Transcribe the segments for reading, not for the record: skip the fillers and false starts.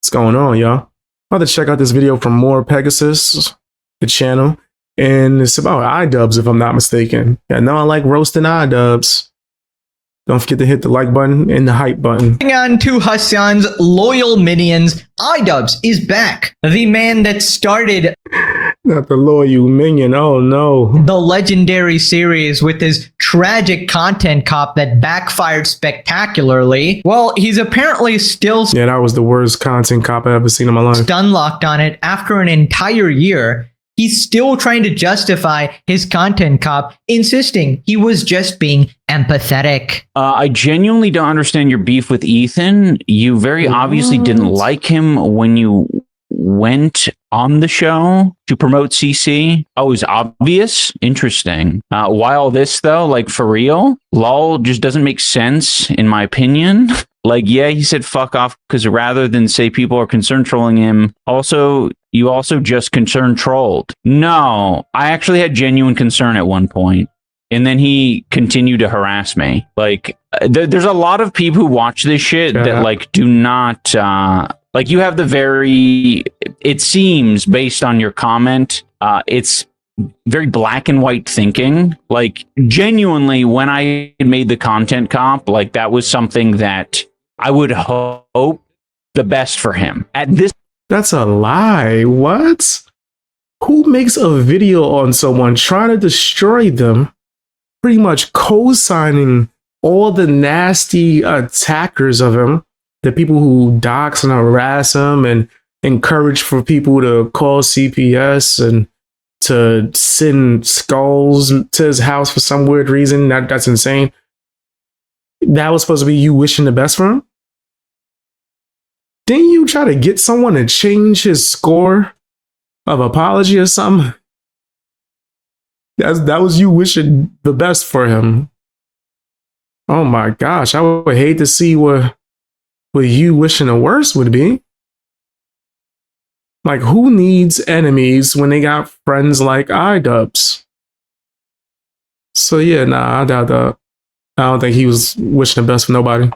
What's going on, y'all? About to check out this video from More Pegasus, the channel, and it's about iDubbbz, if I'm not mistaken. Yeah, no, I like roasting iDubbbz. Don't forget to hit the like button and the hype button. Moving on to Hassan's loyal minions, iDubbbz is back. The man that started Not the loyal minion, oh no. the legendary series with his tragic content cop that backfired spectacularly. Well, he's apparently still Yeah, that was the worst content cop I've ever seen in my life. stun locked on it after an entire year. He's still trying to justify his content cop, insisting he was just being empathetic. I genuinely don't understand your beef with Ethan. You very obviously didn't like him when you went on the show to promote CC. Oh, it was obvious? Interesting. Why all this, though? Like, for real? LOL just doesn't make sense, in my opinion. Like, yeah, he said fuck off because rather than say people are concerned trolling him, you also just concern trolled. No, I actually had genuine concern at one point. And then he continued to harass me. Like, there's a lot of people who watch this shit that, like, do not... like, you have the very... It seems, based on your comment, it's very black and white thinking. Like, genuinely, when I made the content comp, like, that was something that I would hope the best for him. At this... That's a lie. What? Who makes a video on someone trying to destroy them, pretty much co-signing all the nasty attackers of him, the people who dox and harass him and encourage for people to call CPS and to send skulls to his house for some weird reason? That's insane. That was supposed to be you wishing the best for him? Didn't you try to get someone to change his score of apology or something? That was you wishing the best for him. Oh my gosh, I would hate to see what you wishing the worst would be. Like, who needs enemies when they got friends like iDubbbz? So yeah, nah, I doubt that. I don't think he was wishing the best for nobody.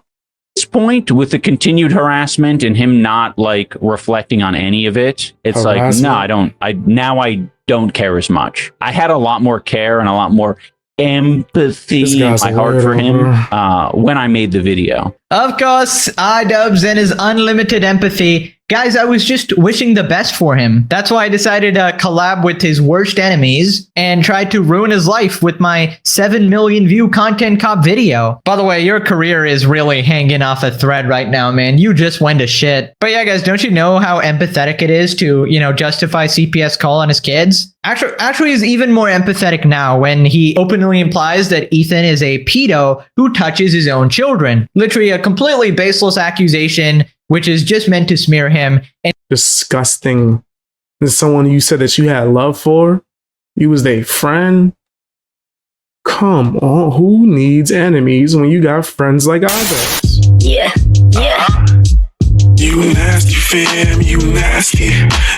This point, with the continued harassment and him not, like, reflecting on any of it, it's like, no, I don't care as much. I had a lot more care and a lot more empathy in my heart for him when I made the video. Of course, iDubbbz and his unlimited empathy. Guys, I was just wishing the best for him. That's why I decided to collab with his worst enemies and tried to ruin his life with my 7 million view content cop video. By the way, your career is really hanging off a thread right now, man. You just went to shit. But yeah, guys, don't you know how empathetic it is to, justify CPS call on his kids? Actually, he's even more empathetic now when he openly implies that Ethan is a pedo who touches his own children. Literally a completely baseless accusation, which is just meant to smear him. And disgusting. There's someone you said that you had love for. You was their friend. Come on, who needs enemies when you got friends like iDubbbz? Yeah. You nasty fam, you nasty.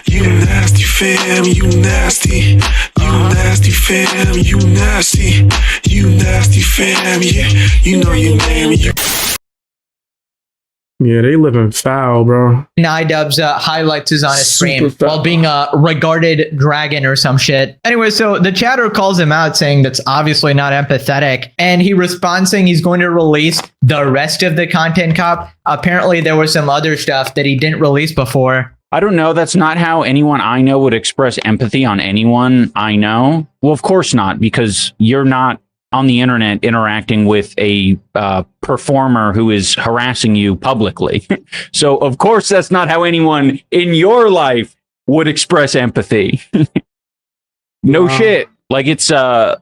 You nasty fam, you nasty. You nasty fam, you nasty. You nasty fam, yeah. You know your name. Yeah, they living foul, bro. iDubbbz highlights his on his stream while being a regarded dragon or some shit. Anyway, so the chatter calls him out saying that's obviously not empathetic. And he responds saying he's going to release the rest of the content cop. Apparently there was some other stuff that he didn't release before. I don't know. That's not how anyone I know would express empathy on anyone I know. Well, of course not, because you're not on the internet interacting with a performer who is harassing you publicly. So, of course, that's not how anyone in your life would express empathy. No shit. Like, it's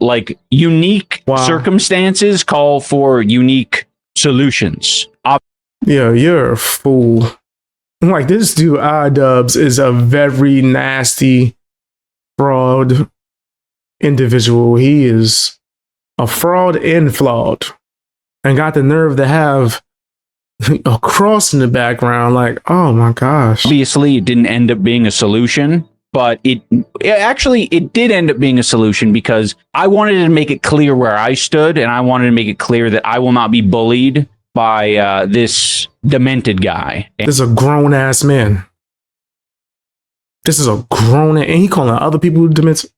like unique circumstances call for unique solutions. Yeah, you're a fool. Like, this dude iDubbbz is a very nasty fraud individual. He is a fraud and flawed, and got the nerve to have a cross in the background. Like, oh my gosh. Obviously, it didn't end up being a solution, but it did end up being a solution because I wanted to make it clear where I stood, and I wanted to make it clear that I will not be bullied by this demented guy. This is a grown ass man. This is a grown, and he calling other people demented.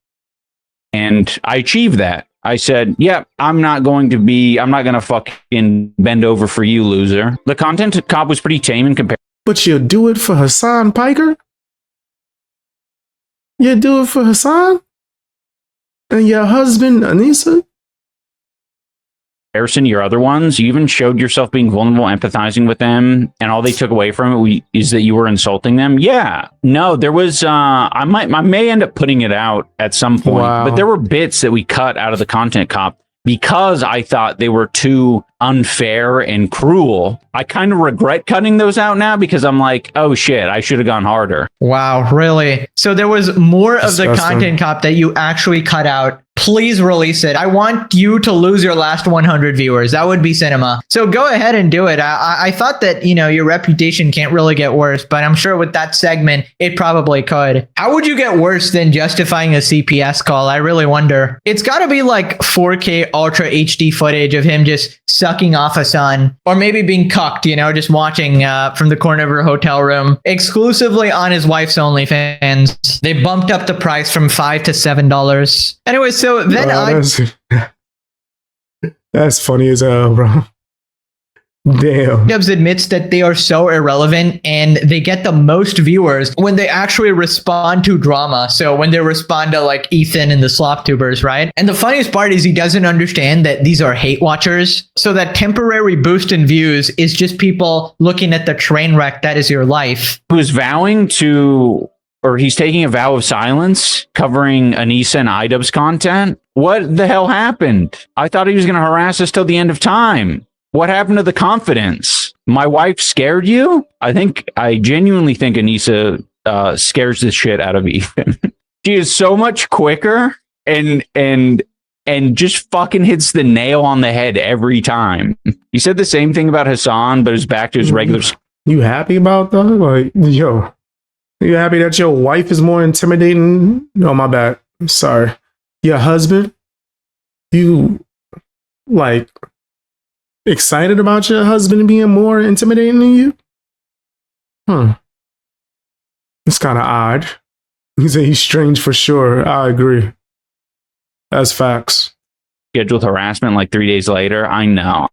And I achieved that. I said, yeah, I'm not going to fucking bend over for you, loser. The content cop was pretty tame in comparison. But you do it for Hassan Piker? You do it for Hassan? And your husband, Anisa? Comparison to your other ones, you even showed yourself being vulnerable, empathizing with them, and all they took away from it is that you were insulting them. Yeah, no, there was. I may end up putting it out at some point, but there were bits that we cut out of the content cop because I thought they were too unfair and cruel. I kind of regret cutting those out now because I'm like, oh shit, I should have gone harder. Wow, really? So there was more of the content cop that you actually cut out. Please release it. I want you to lose your last 100 viewers. That would be cinema. So go ahead and do it. I thought that, your reputation can't really get worse, but I'm sure with that segment, it probably could. How would you get worse than justifying a CPS call? I really wonder. It's got to be like 4K Ultra HD footage of him just sucking off a son, or maybe being cucked, just watching from the corner of her hotel room, exclusively on his wife's OnlyFans. They bumped up the price from $5 to $7. Anyways, so then that's funny as hell, bro. Damn. iDubbbz admits that they are so irrelevant and they get the most viewers when they actually respond to drama. So when they respond to like Ethan and the slop tubers, right? And the funniest part is he doesn't understand that these are hate watchers. So that temporary boost in views is just people looking at the train wreck that is your life. Who's vowing to, or he's taking a vow of silence covering Anisa and iDubbbz content. What the hell happened? I thought he was going to harass us till the end of time. What happened to the confidence? My wife scared you? I genuinely think Anisa scares the shit out of Ethan. She is so much quicker and just fucking hits the nail on the head every time. He said the same thing about Hassan, but is back to his regular. You happy about that? Like, yo. You happy that your wife is more intimidating? No, my bad. I'm sorry. Your husband? You, like, excited about your husband being more intimidating than you? It's kind of odd. You say he's strange for sure. I agree. That's facts. Scheduled harassment like 3 days later. I know.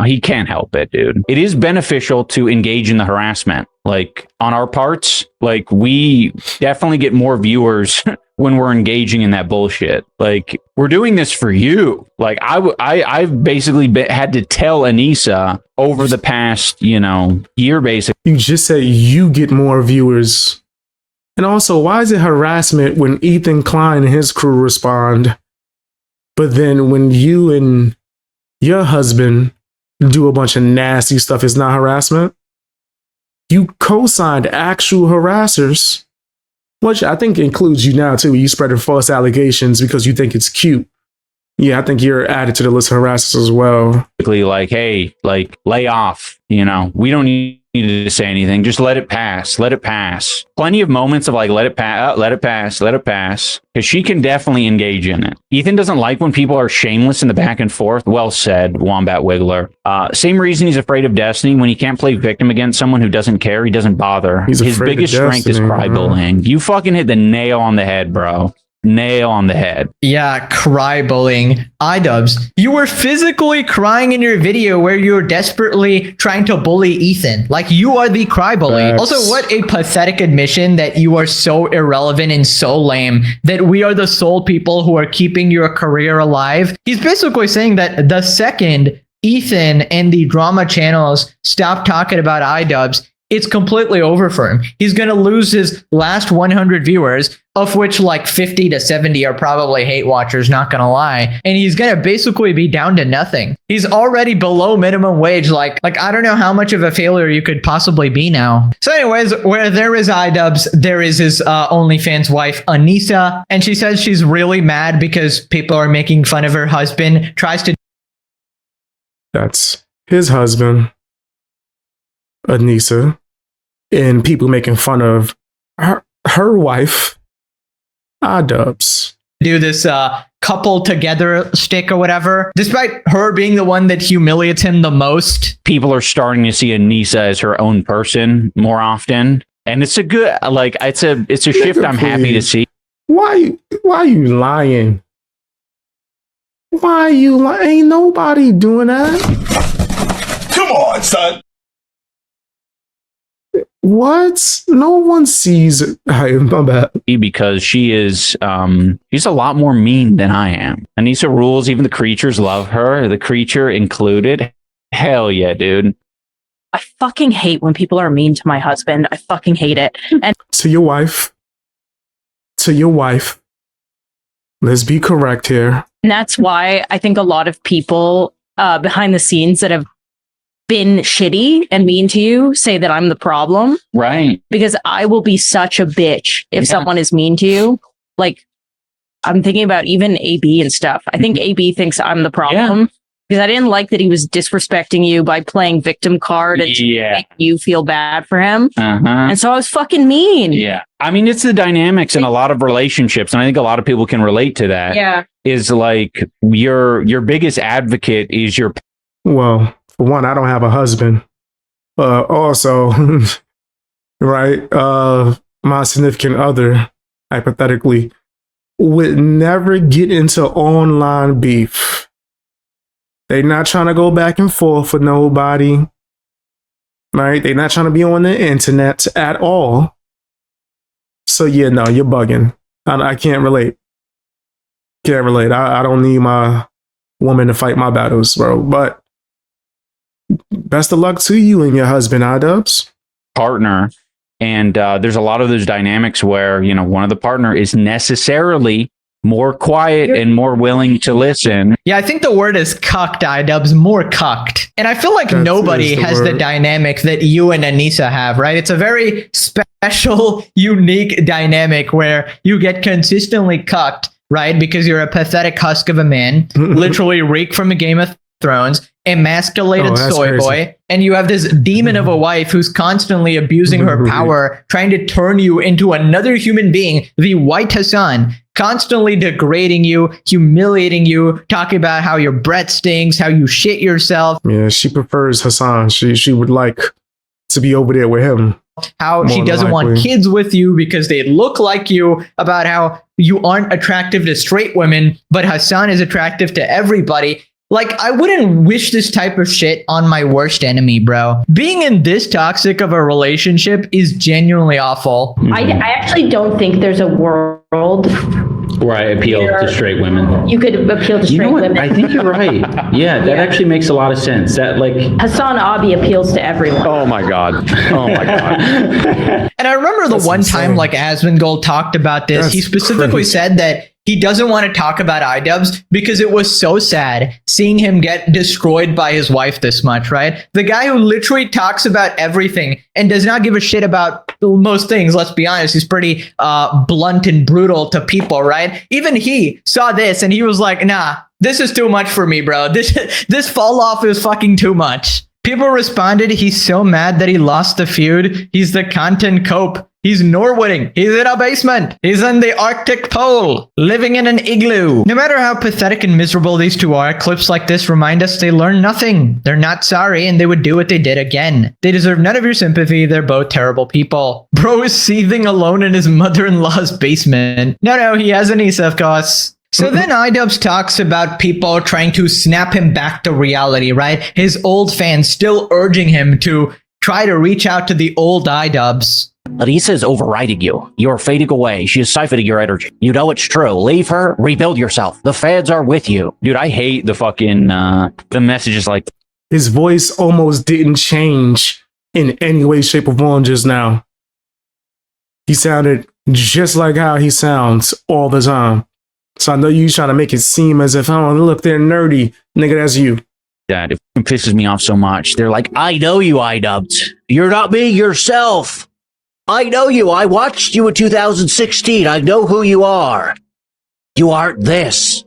He can't help it, dude. It is beneficial to engage in the harassment. Like on our parts, like we definitely get more viewers when we're engaging in that bullshit. Like we're doing this for you. Like I've basically had to tell Anisa over the past, year basically. You just said you get more viewers. And also, why is it harassment when Ethan Klein and his crew respond? But then when you and your husband do a bunch of nasty stuff, it's not harassment? You co-signed actual harassers, which I think includes you now too. You spreading false allegations because you think it's cute. Yeah, I think you're added to the list of harassers as well. Like, hey, like lay off. We don't need to say anything. Just let it pass. Let it pass. Plenty of moments of like, let it pass, let it pass, let it pass. Because she can definitely engage in it. Ethan doesn't like when people are shameless in the back and forth. Well said, Wombat Wiggler. Same reason he's afraid of Destiny. When he can't play victim against someone who doesn't care, he doesn't bother. His biggest strength is cry bullying. You fucking hit the nail on the head, bro. Nail on the head. Yeah, cry bullying. iDubbbz, you were physically crying in your video where you were desperately trying to bully Ethan. Like you are the cry bully. Also, what a pathetic admission that you are so irrelevant and so lame that we are the sole people who are keeping your career alive. He's basically saying that the second Ethan and the drama channels stop talking about iDubbbz, it's completely over for him. He's going to lose his last 100 viewers, of which like 50 to 70 are probably hate watchers, not going to lie. And he's going to basically be down to nothing. He's already below minimum wage. Like I don't know how much of a failure you could possibly be now. So anyways, where there is iDubbbz, there is his OnlyFans wife, Anisa. And she says she's really mad because people are making fun of her husband, tries to... That's his husband, Anisa, and people making fun of her wife, iDubbbz. do this couple together stick or whatever, despite her being the one that humiliates him the most. People are starting to see Anisa as her own person more often. And it's a good, like, it's a shift I'm happy to see. Why are you lying? Why are you lying? Ain't nobody doing that. Come on, son. What? No one sees it. My bad. Because she is, she's a lot more mean than I am. Anisa rules. Even the creatures love her, the creature included. Hell yeah, dude. I fucking hate when people are mean to my husband. I fucking hate it. And To your wife. Let's be correct here. that's why I think a lot of people behind the scenes that have been shitty and mean to you say that I'm the problem. Right. Because I will be such a bitch if someone is mean to you. Like, I'm thinking about even AB and stuff. I think AB thinks I'm the problem. Because I didn't like that he was disrespecting you by playing victim card and make you feel bad for him. And so I was fucking mean. Yeah. I mean, it's the dynamics in a lot of relationships. And I think a lot of people can relate to that. Yeah. Is like your biggest advocate is your... Well, for one, I don't have a husband. Also, right? My significant other, hypothetically, would never get into online beef. They're not trying to go back and forth with nobody. Right? They're not trying to be on the internet at all. So yeah, no, you're bugging. I can't relate. Can't relate. I don't need my woman to fight my battles, bro. But best of luck to you and your husband, iDubbbz. Partner. And there's a lot of those dynamics where, you know, one of the partner is necessarily more quiet and more willing to listen. Yeah, I think the word is cucked, iDubbbz, more cucked. And I feel like nobody has the dynamic that you and Anisa have, right? It's a very special, unique dynamic where you get consistently cucked, right? Because you're a pathetic husk of a man, literally reek from a Game of Thrones, emasculated soy boy, and you have this demon of a wife who's constantly abusing her power, trying to turn you into another human being, the white Hassan, constantly degrading you, humiliating you, talking about how your breath stinks, how you shit yourself. Yeah, she prefers Hassan. She would like to be over there with him. How she doesn't want kids with you because they look like you, about how you aren't attractive to straight women, but Hassan is attractive to everybody. Like, I wouldn't wish this type of shit on my worst enemy, bro. Being in this toxic of a relationship is genuinely awful. I actually don't think there's a world where I appeal to straight women. You could appeal to straight women. I think you're right. Yeah, that actually makes a lot of sense. That, like, Hassan Abi appeals to everyone. Oh my god. Oh my god. And I remember the one time, like, Asmongold talked about this. He specifically said that he doesn't want to talk about iDubbbz because it was so sad seeing him get destroyed by his wife this much, right? The guy who literally talks about everything and does not give a shit about most things, let's be honest. He's pretty blunt and brutal to people, right? Even he saw this and he was like, nah, this is too much for me, bro. This fall off is fucking too much. People responded, he's so mad that he lost the feud. He's the content cope. He's Norwooding. He's in a basement. He's in the Arctic Pole, living in an igloo. No matter how pathetic and miserable these two are, clips like this remind us they learned nothing. They're not sorry, and they would do what they did again. They deserve none of your sympathy. They're both terrible people. Bro is seething alone in his mother-in-law's basement. No, he has Anisa, of course. So then iDubbbz talks about people trying to snap him back to reality, right? His old fans still urging him to try to reach out to the old iDubbbz. Anisa is overriding you. You're fading away. She is siphoning your energy. You know it's true. Leave her. Rebuild yourself. The fans are with you. Dude, I hate the fucking, the messages like... His voice almost didn't change in any way, shape, or form just now. He sounded just like how he sounds all the time. So I know you're trying to make it seem as if, oh, look, they're nerdy. Nigga, that's you. That it pisses me off so much. They're like, I know you, iDubbbz. You're not being yourself. I know you. I watched you in 2016. I know who you are. You aren't this.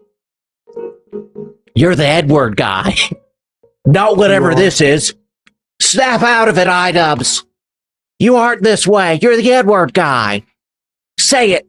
You're the Edward guy. Not whatever this is. Snap out of it, iDubbbz. You aren't this way. You're the Edward guy. Say it.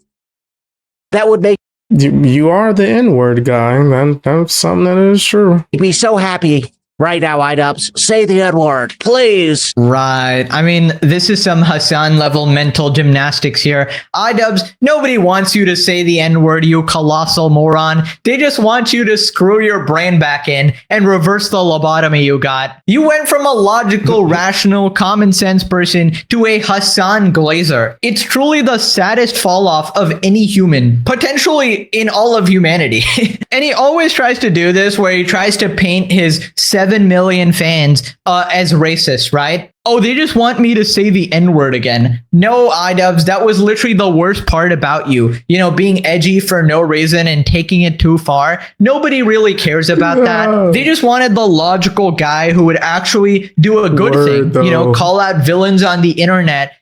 That would make... You are the N-word guy. That's something that is true. You'd be so happy right now, iDubbbz. Say the N-word, please. Right. I mean, this is some Hassan level mental gymnastics here. iDubbbz, nobody wants you to say the N-word, you colossal moron. They just want you to screw your brain back in and reverse the lobotomy you got. You went from a logical, rational, common sense person to a Hassan Glazer. It's truly the saddest fall off of any human, potentially in all of humanity. And he always tries to do this where he tries to paint his 7 million fans as racist, right? Oh, they just want me to say the N-word again. No, iDubbbz, that was literally the worst part about you. You know, being edgy for no reason and taking it too far. Nobody really cares about that. They just wanted the logical guy who would actually do a good thing. Though. You know, call out villains on the internet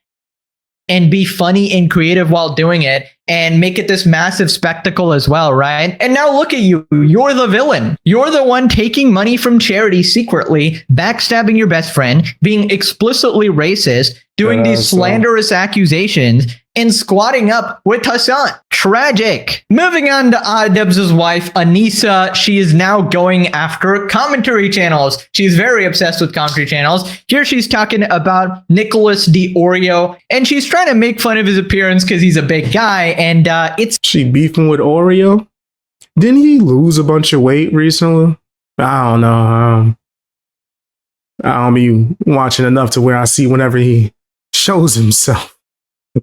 and be funny and creative while doing it and make it this massive spectacle as well, right? And now look at you. You're the villain. You're the one taking money from charity secretly, backstabbing your best friend, being explicitly racist, doing these slanderous accusations, and squatting up with Hassan. Tragic. Moving on to iDubbbz's wife, Anisa. She is now going after commentary channels. She's very obsessed with commentary channels. Here she's talking about Nicholas D. Oreo, and she's trying to make fun of his appearance because he's a big guy, and it's... She beefing with Oreo? Didn't he lose a bunch of weight recently? I don't know. I don't be watching enough to where I see whenever he shows himself.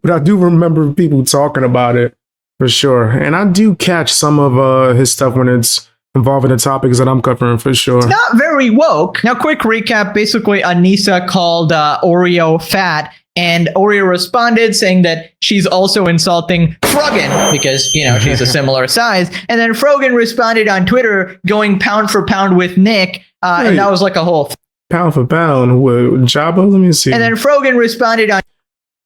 But I do remember people talking about it for sure. And I do catch some of his stuff when it's involving the topics that I'm covering for sure. It's not very woke. Now, quick recap. Basically, Anisa called Oreo fat, and Oreo responded saying that she's also insulting Frogan because, you know, she's a similar size. And then Frogan responded on Twitter going pound for pound with Nick. And that was like a whole... Pound for pound with Jabba? Let me see. And then Frogan responded on...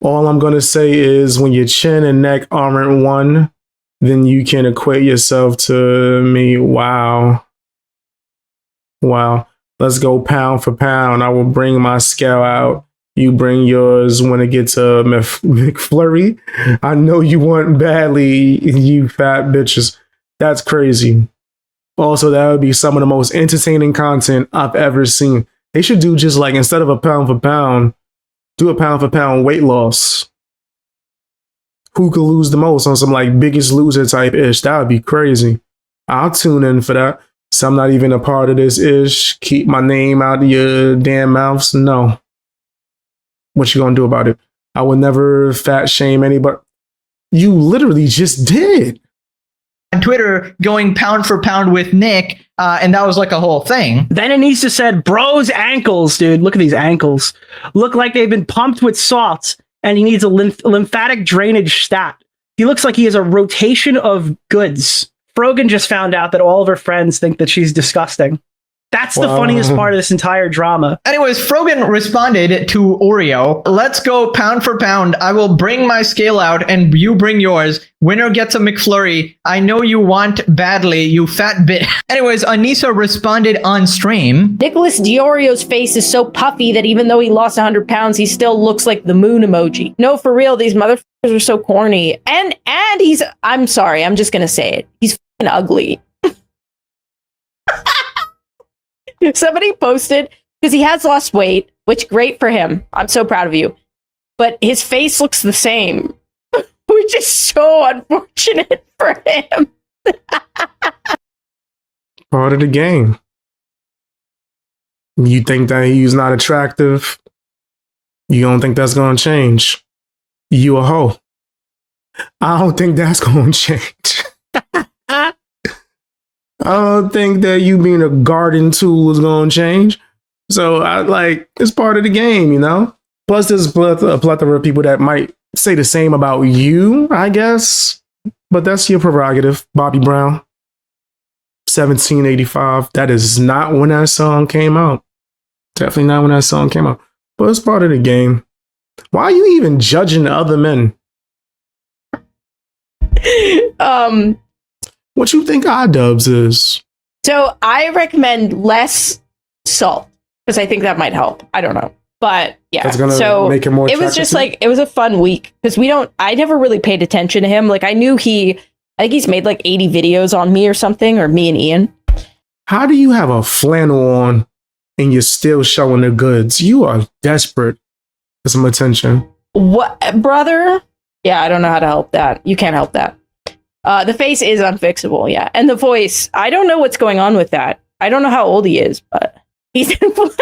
All I'm going to say is when your chin and neck aren't one, then you can equate yourself to me. Wow. Wow. Let's go pound for pound. I will bring my scale out. You bring yours when it gets to McFlurry. I know you want badly, you fat bitches. That's crazy. Also, that would be some of the most entertaining content I've ever seen. They should do just like, instead of a pound for pound, do a pound for pound weight loss. Who could lose the most on some like Biggest Loser type ish? That would be crazy. I'll tune in for that. So I'm not even a part of this ish. Keep my name out of your damn mouths. No. What you gonna do about it? I would never fat shame anybody. You literally just did. On Twitter going pound for pound with Nick, and that was like a whole thing. Then Anisa said, bro's ankles, dude, look at these ankles. Look like they've been pumped with salt, and he needs a lymphatic drainage stat. He looks like he has a rotation of goods. Frogan just found out that all of her friends think that she's disgusting. That's the funniest part of this entire drama. Anyways, Frogan responded to Oreo, let's go pound for pound. I will bring my scale out and you bring yours. Winner gets a McFlurry. I know you want badly, you fat bit. Anyways, Anisa responded on stream. Nicholas Dioreo's face is so puffy that even though he lost 100 pounds, he still looks like the moon emoji. No, for real, these motherfuckers are so corny. And he's, I'm sorry, I'm just gonna say it. He's fucking ugly. Somebody posted, because he has lost weight, which great for him. I'm so proud of you. But his face looks the same, which is so unfortunate for him. Part of the game. You think that he's not attractive? You don't think that's going to change? You a hoe. I don't think that's going to change. I don't think that you being a garden tool is going to change. So it's part of the game, you know? Plus there's a plethora of people that might say the same about you, I guess. But that's your prerogative, Bobby Brown. 1785. That is not when that song came out. Definitely not when that song came out. But it's part of the game. Why are you even judging other men? What you think iDubbbz is? So I recommend less salt because I think that might help. I don't know. But yeah, that's gonna make it more it was just like, it was a fun week because I never really paid attention to him. Like I knew he I think he's made like 80 videos on me or something, or me and Ian. How do you have a flannel on and you're still showing the goods? You are desperate for some attention. What, brother? Yeah, I don't know how to help that. You can't help that. The face is unfixable, yeah. And the voice, I don't know what's going on with that. I don't know how old he is, but he's inflamed.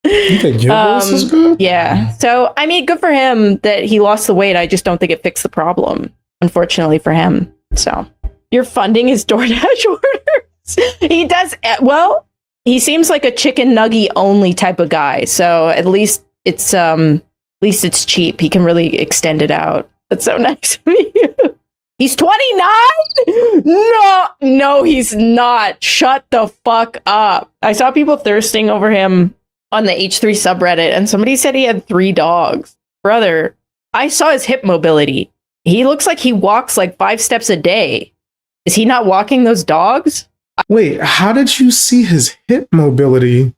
You think your voice is good? Yeah. So, I mean, good for him that he lost the weight. I just don't think it fixed the problem, unfortunately for him. So, you're funding his DoorDash orders. He does, well, he seems like a chicken nugget only type of guy. So, at least it's cheap. He can really extend it out. That's so nice of you. He's 29? No, he's not. Shut the fuck up. I saw people thirsting over him on the H3 subreddit, and somebody said he had 3 dogs. Brother, I saw his hip mobility. He looks like he walks like 5 steps a day. Is he not walking those dogs? Wait, how did you see his hip mobility?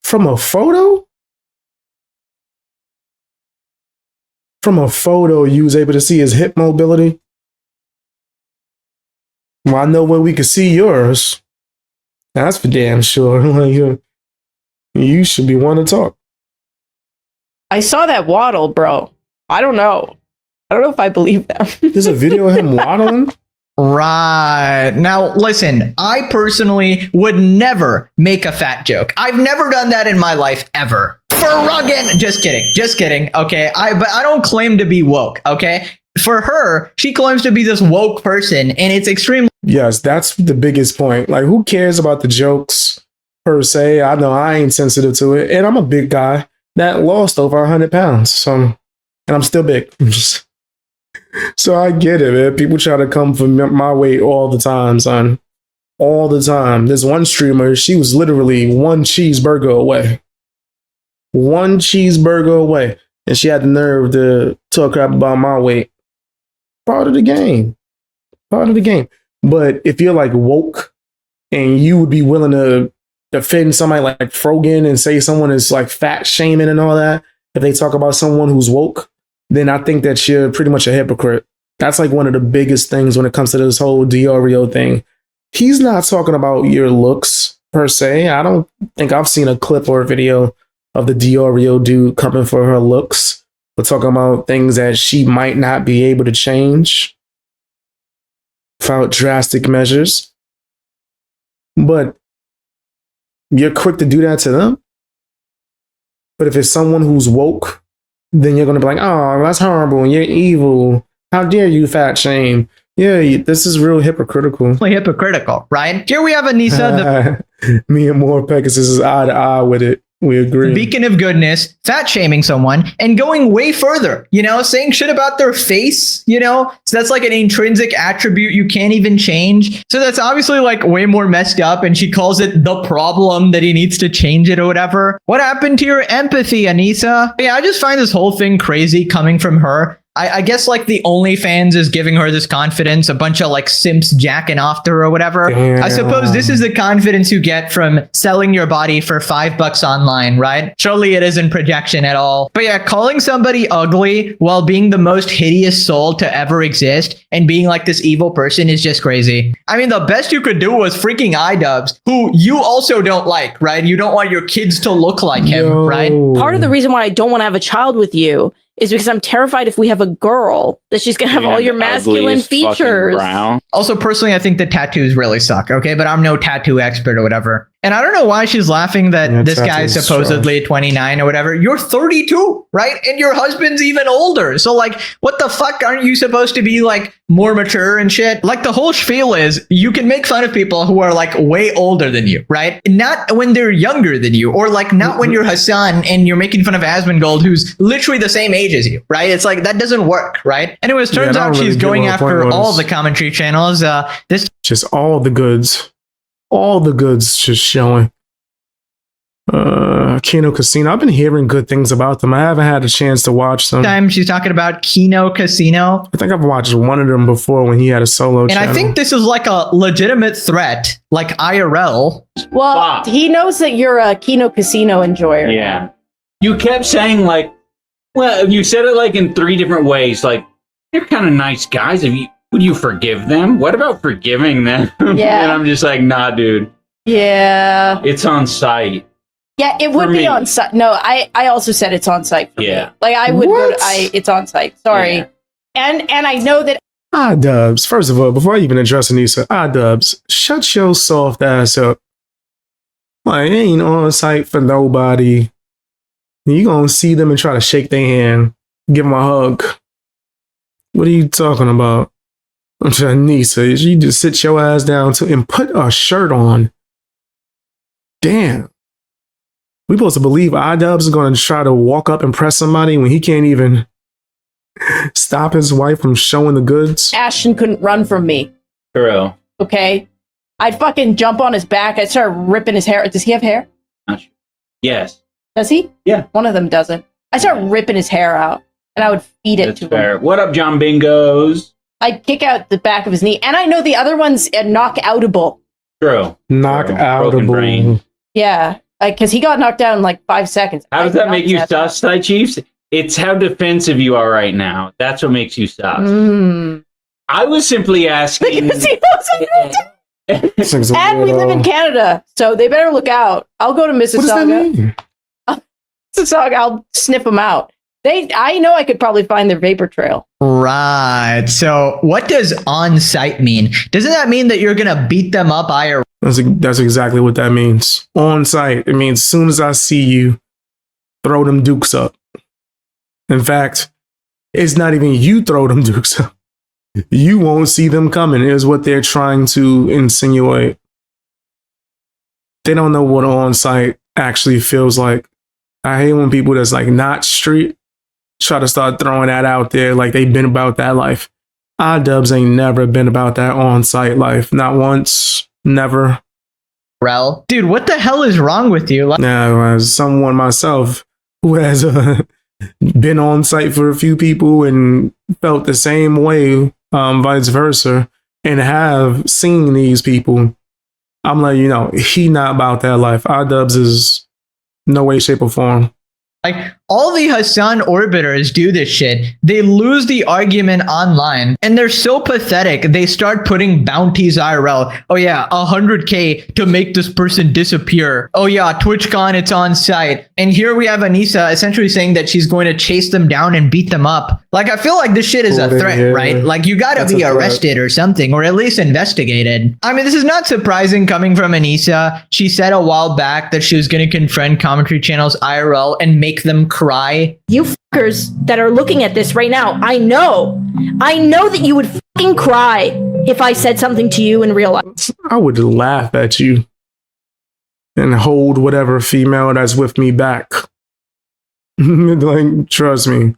From a photo? From a photo, you was able to see his hip mobility? Well, I know where we could see yours. That's for damn sure. Like, you should be one to talk. I saw that waddle, bro. I don't know. I don't know if I believe that. There's a video of him waddling? Right. Now, listen, I personally would never make a fat joke. I've never done that in my life, ever. For Ruggin! Just kidding. Okay. But I don't claim to be woke. Okay. For her, she claims to be this woke person, and it's extremely. Yes, that's the biggest point. Like, who cares about the jokes per se? I know I ain't sensitive to it. And I'm a big guy that lost over 100 pounds. So, and I'm still big. So I get it, man. People try to come for my weight all the time, son. All the time. There's one streamer, she was literally 1 cheeseburger away. 1 cheeseburger away. And she had the nerve to talk crap about my weight. Part of the game. Part of the game. But if you're like woke and you would be willing to defend somebody like Frogan and say someone is like fat shaming and all that, if they talk about someone who's woke, then I think that you're pretty much a hypocrite. That's like one of the biggest things when it comes to this whole Diorio thing. He's not talking about your looks per se. I don't think I've seen a clip or a video of the Diorio dude coming for her looks, but talking about things that she might not be able to change without drastic measures. But you're quick to do that to them. But if it's someone who's woke, then you're going to be like, oh, that's horrible and you're evil. How dare you fat shame? Yeah, this is real hypocritical. Hypocritical, right? Here we have Anisa, Me and More Pegasus is eye to eye with it. We agree. the beacon of goodness, fat shaming someone, and going way further, saying shit about their face, So that's like an intrinsic attribute you can't even change. So that's obviously like way more messed up, and she calls it the problem that he needs to change it or whatever. What happened to your empathy, Anisa? Yeah, I just find this whole thing crazy coming from her. I guess like the OnlyFans is giving her this confidence, a bunch of like simps jacking off to her or whatever. Damn. I suppose this is the confidence you get from selling your body for $5 online, right? Surely it isn't projection at all. But yeah, calling somebody ugly while being the most hideous soul to ever exist and being like this evil person is just crazy. I mean, the best you could do was freaking iDubbbz, who you also don't like, right? You don't want your kids to look like him, right? Part of the reason why I don't want to have a child with you is because I'm terrified if we have a girl that she's going to have all your masculine features. Also, personally, I think the tattoos really suck, okay? But I'm no tattoo expert or whatever. And I don't know why she's laughing that this guy is supposedly 29 or whatever. You're 32, right? And your husband's even older. So like, what the fuck? Aren't you supposed to be like more mature and shit? Like the whole spiel is you can make fun of people who are like way older than you, right? Not when they're younger than you, or like not when you're Hassan and you're making fun of Asmongold, who's literally the same age as you, right? It's like, that doesn't work, right? Anyways, turns out she's going after all the commentary channels. This just all the goods. All the goods just showing. Kino Casino. I've been hearing good things about them. I haven't had a chance to watch them. time she's talking about Kino Casino. I think I've watched one of them before when he had a solo channel. And I think this is like a legitimate threat, like IRL. Well, he knows that you're a Kino Casino enjoyer. Yeah. You kept saying like, well, you said it like in 3 different ways. Like, they're kind of nice guys. Would you forgive them? What about forgiving them? Yeah. And I'm just like, nah, dude. Yeah. It's on site. Yeah, it would For be me. on site. No, I also said it's on site for Yeah. me. Like I would What? it's on site. Sorry. Yeah. And I know that iDubbbz, first of all, before I even address Anisa, iDubbbz, shut your soft ass up. Like, it ain't on site for nobody. You gonna see them and try to shake their hand, give them a hug. What are you talking about? Anisa, you just sit your ass down and put a shirt on. Damn. We supposed to believe iDubbbz is gonna try to walk up and press somebody when he can't even stop his wife from showing the goods? Ashton couldn't run from me. True. Okay. I'd fucking jump on his back. I'd start ripping his hair. Does he have hair? Not sure. Yes. Does he? Yeah. One of them doesn't. I start ripping his hair out and I would feed it That's to fair. him. What up, John Bingos? I'd kick out the back of his knee. And I know the other one's knockoutable. True. Knock True. out Broken a brain. Yeah. Because he got knocked down in like 5 seconds. How does that make you sus, Thai Chiefs? It's how defensive you are right now. That's what makes you sus. Mm. I was simply asking. Because he knows This thing's a and we live in weirdo. Canada, so they better look out. I'll go to What does that Mississauga. mean? Mississauga, I'll sniff them out. I know I could probably find their vapor trail. Right. So what does on site mean? Doesn't that mean that you're going to beat them up IRL? That's exactly what that means. On site, it means as soon as I see you, throw them dukes up. In fact, it's not even you throw them dukes up. You won't see them coming, is what they're trying to insinuate. They don't know what on site actually feels like. I hate when people that's like not street try to start throwing that out there like they've been about that life. iDubbbz ain't never been about that on site life. Not once, never. Dude, what the hell is wrong with you? Like, Now, as someone myself who has been on site for a few people and felt the same way, vice versa, and have seen these people, I'm like, he not about that life. iDubbbz is no way, shape, or form. all the Hassan orbiters do this shit. They lose the argument online and they're so pathetic. They start putting bounties IRL. Oh yeah, 100K to make this person disappear. Oh yeah, TwitchCon, it's on site. And here we have Anisa essentially saying that she's going to chase them down and beat them up. Like, I feel like this shit is a threat, right? Like, you gotta be arrested or something, or at least investigated. I mean, this is not surprising coming from Anisa. She said a while back that she was going to confront commentary channels IRL and make them cry. You fuckers that are looking at this right now, I know that you would fucking cry if I said something to you in real life. I would laugh at you and hold whatever female that's with me back. Like, trust me,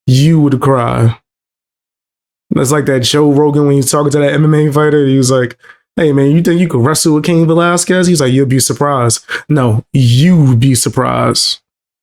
you would cry. That's like that Joe Rogan when he's talking to that MMA fighter. He was like, hey man, you think you could wrestle with Cain Velasquez? He's like, you'll be surprised. No, you'd be surprised.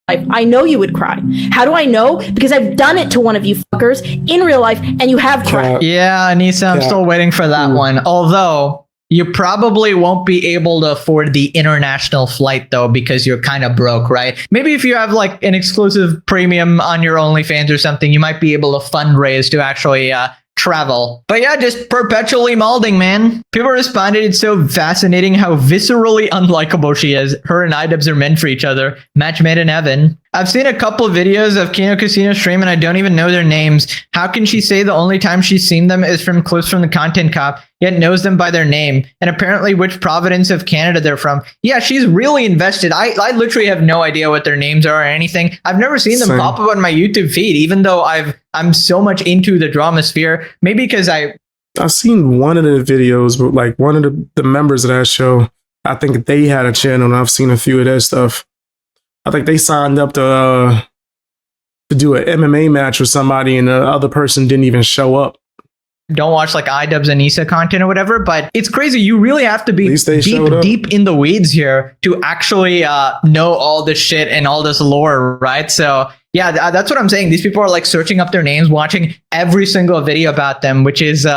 I know you would cry. How do I know? Because I've done it to one of you fuckers in real life and you have cried. Yeah, Anisa, I'm still waiting for that one. Although, you probably won't be able to afford the international flight though, because you're kind of broke, right? Maybe if you have like an exclusive premium on your OnlyFans or something, you might be able to fundraise to actually travel. But yeah, just perpetually molding, man. People responded, it's so fascinating how viscerally unlikable she is. Her and iDubbbz are meant for each other. Match made in heaven. I've seen a couple of videos of Kino Casino stream and I don't even know their names. How can she say the only time she's seen them is from clips from the Content Cop, yet knows them by their name, and apparently which province of Canada they're from? Yeah, she's really invested. I literally have no idea what their names are or anything. I've never seen them pop up on my YouTube feed, even though I'm so much into the drama sphere. Maybe because I've seen one of the videos, but like one of the members of that show, I think they had a channel and I've seen a few of their stuff. I think they signed up to do an MMA match with somebody and the other person didn't even show up. don't watch like iDubbbz and Anisa content or whatever, but it's crazy. You really have to be deep in the weeds here to actually know all this shit and all this lore, right? So yeah, that's what I'm saying. These people are like searching up their names, watching every single video about them, which is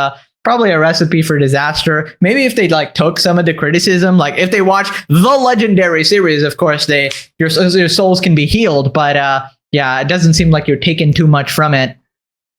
probably a recipe for disaster. Maybe if they like took some of the criticism, like if they watch the legendary series, of course your souls can be healed. But yeah, it doesn't seem like you're taking too much from it.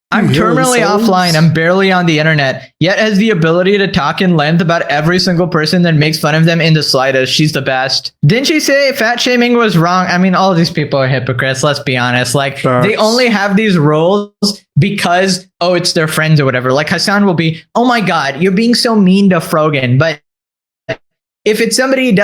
I'm You hearing terminally souls? offline. I'm barely on the internet, yet has the ability to talk in length about every single person that makes fun of them in the slightest. She's the best. Didn't she say fat shaming was wrong? I mean, all these people are hypocrites. Let's be honest. Like, Facts. they only have these roles because, oh, it's their friends or whatever. Like, Hassan will be, oh my God, you're being so mean to Frogan. But if it's somebody who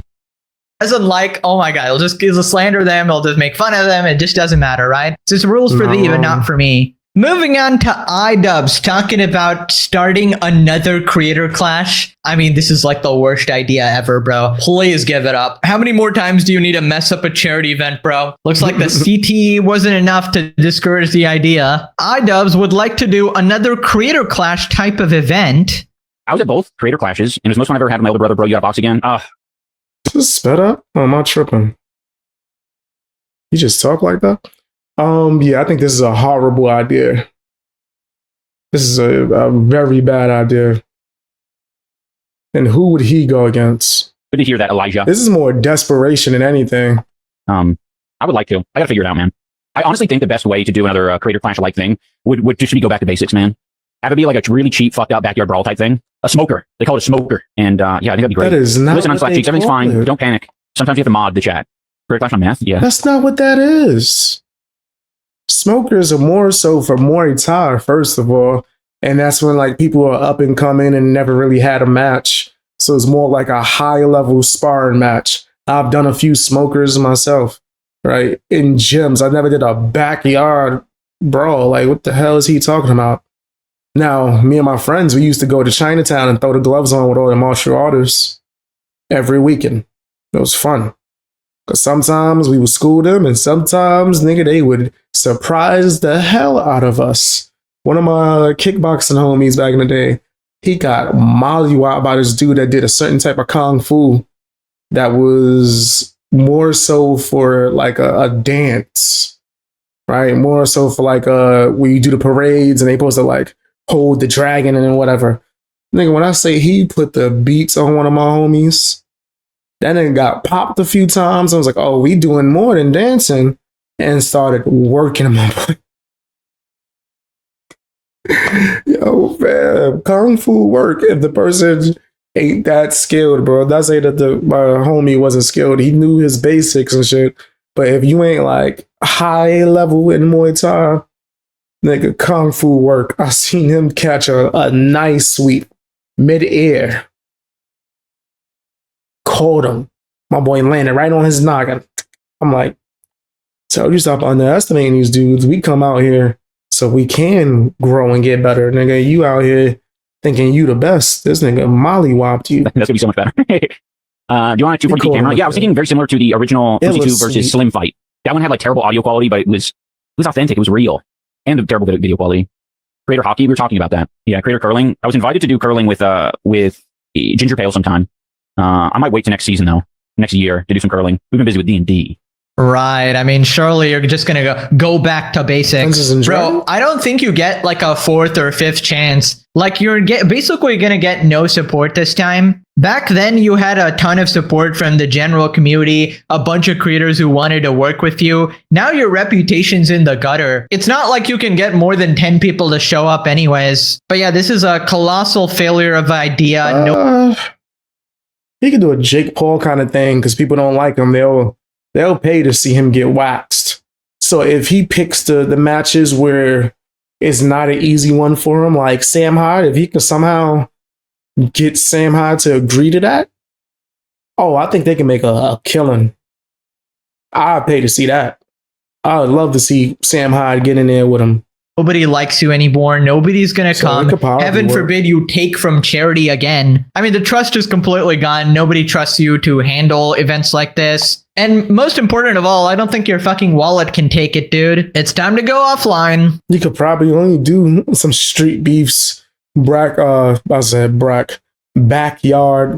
doesn't like, oh my God, he'll just slander them. He'll just make fun of them. It just doesn't matter, right? It's just rules for thee, but not for me. Moving on to iDubbbz, talking about starting another creator clash. I mean, this is like the worst idea ever, bro. Please give it up. How many more times do you need to mess up a charity event, bro? Looks like the CT wasn't enough to discourage the idea. iDubbbz would like to do another creator clash type of event. I was at both creator clashes, and it was the most fun I've ever had with my older brother. Bro, you got a box again? Just sped up? Oh, am I tripping? You just talk like that? Yeah, I think this is a horrible idea. This is a very bad idea. And who would he go against? Good to hear that, Elijah. This is more desperation than anything. I would like to. I gotta figure it out, man. I honestly think the best way to do another creator clash-like thing would just be go back to basics, man. Have it be like a really cheap, fucked up backyard brawl type thing. A smoker. They call it a smoker. And yeah, I think that'd be great. That is not Listen on what Slack they cheeks. Everything's call fine. it. Don't panic. Sometimes you have to mod the chat. Creator clash on math? Yeah. That's not what that is. Smokers are more so for Muay Thai, first of all. And that's when like people are up and coming and never really had a match. So it's more like a high level sparring match. I've done a few smokers myself, right? In gyms. I never did a backyard brawl. Like, what the hell is he talking about? Now, me and my friends, we used to go to Chinatown and throw the gloves on with all the martial artists every weekend. It was fun. Because sometimes we would school them, and sometimes, nigga, they would surprise the hell out of us. One of my kickboxing homies back in the day, he got mollywopped by this dude that did a certain type of kung fu that was more so for like a dance, right? More so for like where you do the parades and they supposed to like hold the dragon and then whatever. Nigga, when I say he put the beats on one of my homies, that nigga got popped a few times. I was like, oh, we doing more than dancing, and started working him up. Yo, man, kung fu work if the person ain't that skilled, bro. Not say that my homie wasn't skilled. He knew his basics and shit. But if you ain't like high level in Muay Thai, nigga, kung fu work. I seen him catch a nice sweep mid-air. Caught him. My boy landed right on his noggin. I'm like, tell you stop underestimating these dudes. We come out here so we can grow and get better. Nigga, you out here thinking you the best. This nigga mollywopped you. That's gonna be so much better. Do you want a 240p camera? Yeah, I was thinking very similar to the original Fuji 2 versus Slim fight. That one had like terrible audio quality, but it was authentic. It was real. And a terrible video quality. Creator hockey, we were talking about that. Yeah, creator curling. I was invited to do curling with Ginger Pale sometime. I might wait to next season though, next year to do some curling. We've been busy with D&D. Right. I mean, surely you're just going to go back to basics. Bro, I don't think you get like a fourth or fifth chance. Like you're basically going to get no support this time. Back then, you had a ton of support from the general community, a bunch of creators who wanted to work with you. Now your reputation's in the gutter. It's not like you can get more than 10 people to show up anyways. But yeah, this is a colossal failure of idea. He could do a Jake Paul kind of thing because people don't like him. They'll pay to see him get waxed. So if he picks the matches where it's not an easy one for him, like Sam Hyde, if he can somehow get Sam Hyde to agree to that, oh, I think they can make a killing. I'd pay to see that. I would love to see Sam Hyde get in there with him. Nobody likes you anymore. Nobody's going to come. Heaven forbid you take from charity again. I mean, the trust is completely gone. Nobody trusts you to handle events like this. And most important of all, I don't think your fucking wallet can take it, dude. It's time to go offline. You could probably only do some street beefs, backyard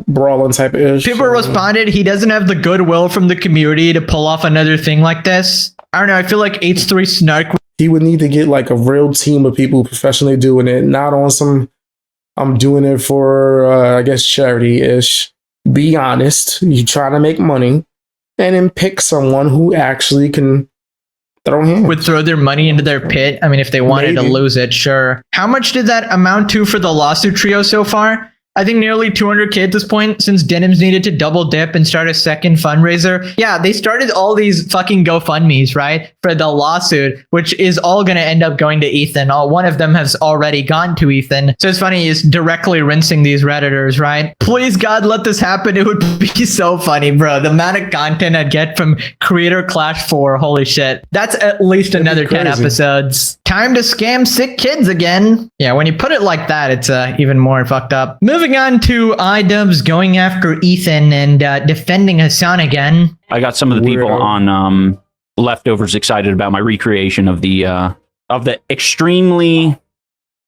brawling type of ish. People responded, he doesn't have the goodwill from the community to pull off another thing like this. I don't know. I feel like H3 Snark. He would need to get like a real team of people professionally doing it, not on some, I'm doing it for, I guess, charity-ish. Be honest. You try to make money and then pick someone who actually can Throw hands. would throw their money into their pit. I mean, if they wanted to Maybe. lose it, sure. How much did that amount to for the lawsuit trio so far? I think nearly 200K at this point, since Denims needed to double dip and start a second fundraiser. Yeah, they started all these fucking GoFundMes, right? For the lawsuit, which is all going to end up going to Ethan. One of them has already gone to Ethan. So it's funny, he's directly rinsing these Redditors, right? Please, God, let this happen. It would be so funny, bro. The amount of content I'd get from Creator Clash 4, holy shit. That's at least another 10 episodes. Time to scam sick kids again. Yeah, when you put it like that, it's even more fucked up. Moving on to iDubbbz going after Ethan and defending Hassan again. I got some of the people on Leftovers excited about my recreation of the extremely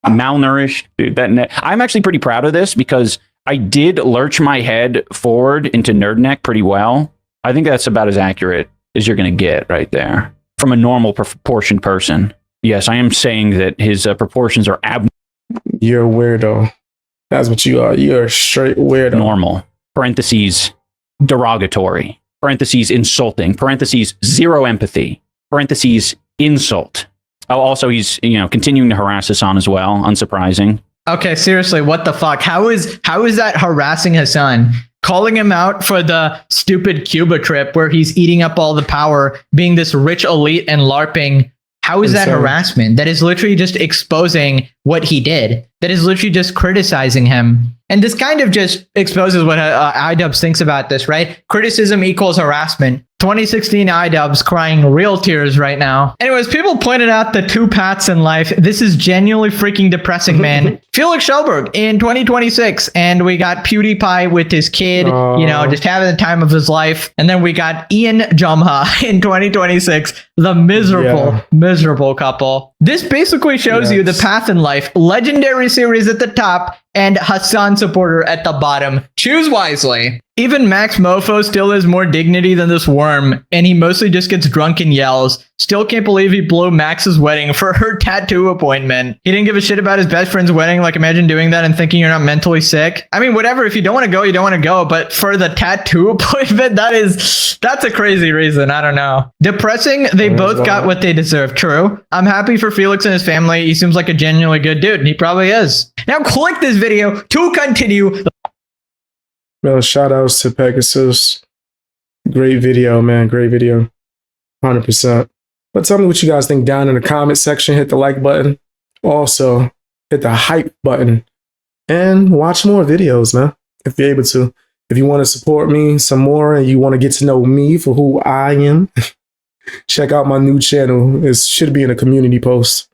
malnourished dude. I'm actually pretty proud of this because I did lurch my head forward into nerd neck pretty well. I think that's about as accurate as you're going to get right there from a normal proportioned person. Yes, I am saying that his proportions are You're a weirdo. That's what you are. You're a straight weirdo. Normal. Parentheses, derogatory. Parentheses, insulting. Parentheses, zero empathy. Parentheses, insult. Oh, also, he's continuing to harass Hassan as well. Unsurprising. Okay, seriously, what the fuck? How is that harassing Hassan? Calling him out for the stupid Cuba trip where he's eating up all the power, being this rich elite and LARPing. How is that harassment? That is literally just exposing what he did. That is literally just criticizing him. And this kind of just exposes what iDubbbz thinks about this, right? Criticism equals harassment. 2016 iDubbbz crying real tears right now. Anyways, people pointed out the two paths in life. This is genuinely freaking depressing, man. Felix Schellberg in 2026, and we got PewDiePie with his kid, just having the time of his life. And then we got Ian Jumha in 2026, the miserable couple. This basically shows you the path in life. Legendary series at the top and Hassan supporter at the bottom. Choose wisely. Even Max Mofo still has more dignity than this worm, and he mostly just gets drunk and yells. Still can't believe he blew Max's wedding for her tattoo appointment. He didn't give a shit about his best friend's wedding. Like, imagine doing that and thinking you're not mentally sick. I mean, whatever. If you don't want to go, you don't want to go. But for the tattoo appointment, that's a crazy reason. I don't know. Depressing. They both got what they deserve. True. I'm happy for Felix and his family. He seems like a genuinely good dude, and he probably is. Now click this video to continue. Well, shout outs to Pegasus. Great video, man. Great video. 100%. But tell me what you guys think down in the comment section. Hit the like button. Also, hit the hype button. And watch more videos, man. If you're able to. If you want to support me some more and you want to get to know me for who I am, check out my new channel. It should be in a community post.